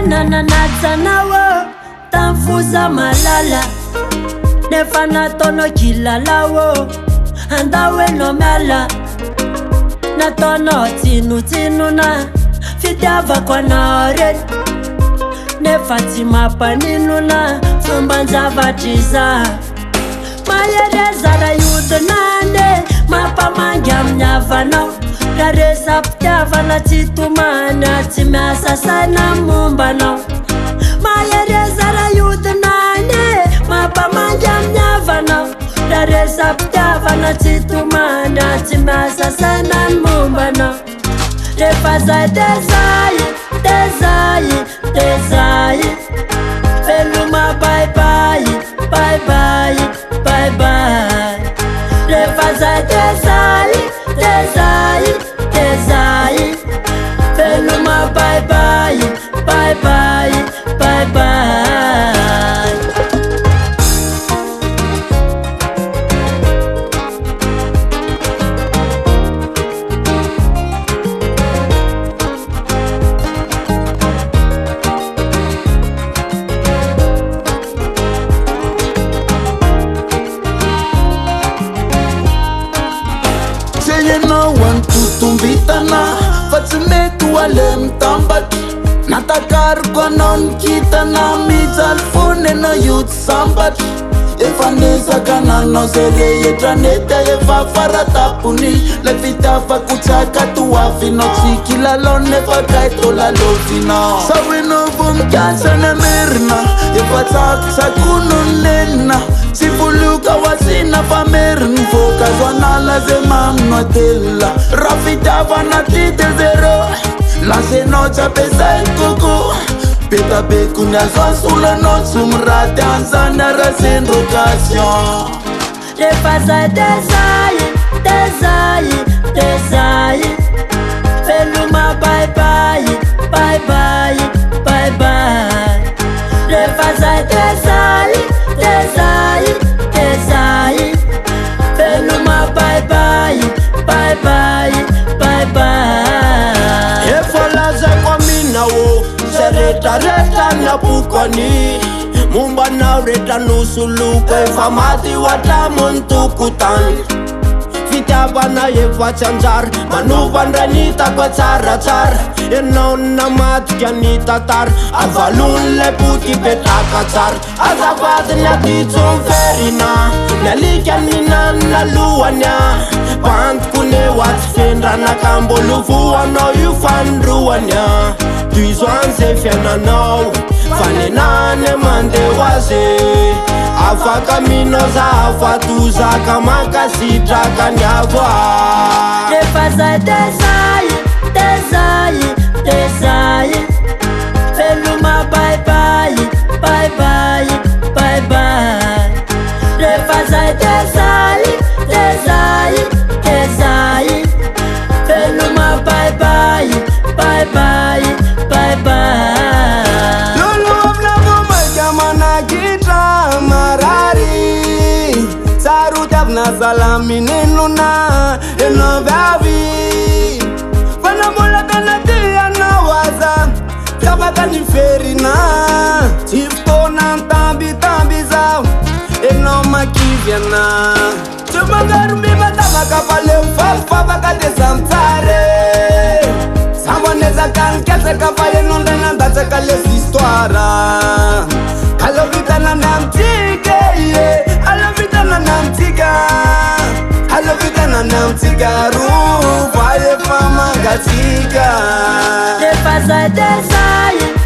nanaja anao tamfuza malala Nefa nataonao kilalao Andao ianao miala nataonao tsinotsinona fitiavako anao ireny Nefa tsy mampaninona fomban-javatra izay Mahereza raha hiodina mampamangy amin'ny havanao raha resam-pitiavana tsy tomana tsy miasa saina mombanao Mahereza raha hiodina mampamangy amin'ny havanao raha resam-pitiavana tsy tomana tsy miasa saina mombanao Rehefa zay de zay, de zay, de zay Veloma bye bye, bye bye, bye bye Rehefa zay de zay, de zay, de zay Veloma bye bye, bye bye, bye bye tutumbitana fa tsy mety ho ale mitambatry natakariko anao nikitana mijaly fony anao io tsy sambatry efa nesaka nanao zay rehetra nety efa faratapony le fitiavako tsaka toavinao tsy kilalao nefa kaito lalovinao sahoenao vo mikasany amerina efa tsakotsakono nenina tsy volioka ho asina fa meriny vokazo anala zay mamino atelina raha fitiavana Titre zero lasenao tsy ampiasay koko betabeko ny azo asolanao tsy miraty an'izany arasendro occasion Rehefa zay de zay, de zay, de zay Veloma bye bye, bye bye, bye bye Rehefa zay de zay, de zay, de zay Veloma bye bye, bye bye, bye bye Efa lazako aminao zay rehetrarehetra napokany mombanao rehetra nosoloko efa maty ho atramony tokotany fitiavana efa tsy anjara manovandra nitako tsaratsara ianao namatika ny tantara avalony le boky petraka tsara azavadiny atytsomferina ny alika ninanina lohany pantoko ne ho atsy fendranakambolovoanao io fanindroany toizoany zay fiainanao fanenany mandeho azy afaka minao zafatozaka makasitraka ny avo Rehefa zay de zay, de zay, de zay Veloma bye bye, bye bye, bye bye Rehefa zay de zay, de zay, de zay Veloma bye bye, bye bye, bye bye Salaminenuna eno bavi Fanamola kanatia na waza Tabaka ni ferina Tifkona tambi zao eno makivyana Chumangarumbi matabaka pale ufafa baka desamtare Samoneza kankese kafaye nondena ndase kales histoire Alovita na namtike Alovita na namtika Alovita na namtika Rufa ye fama gatika Rehefa zay de zay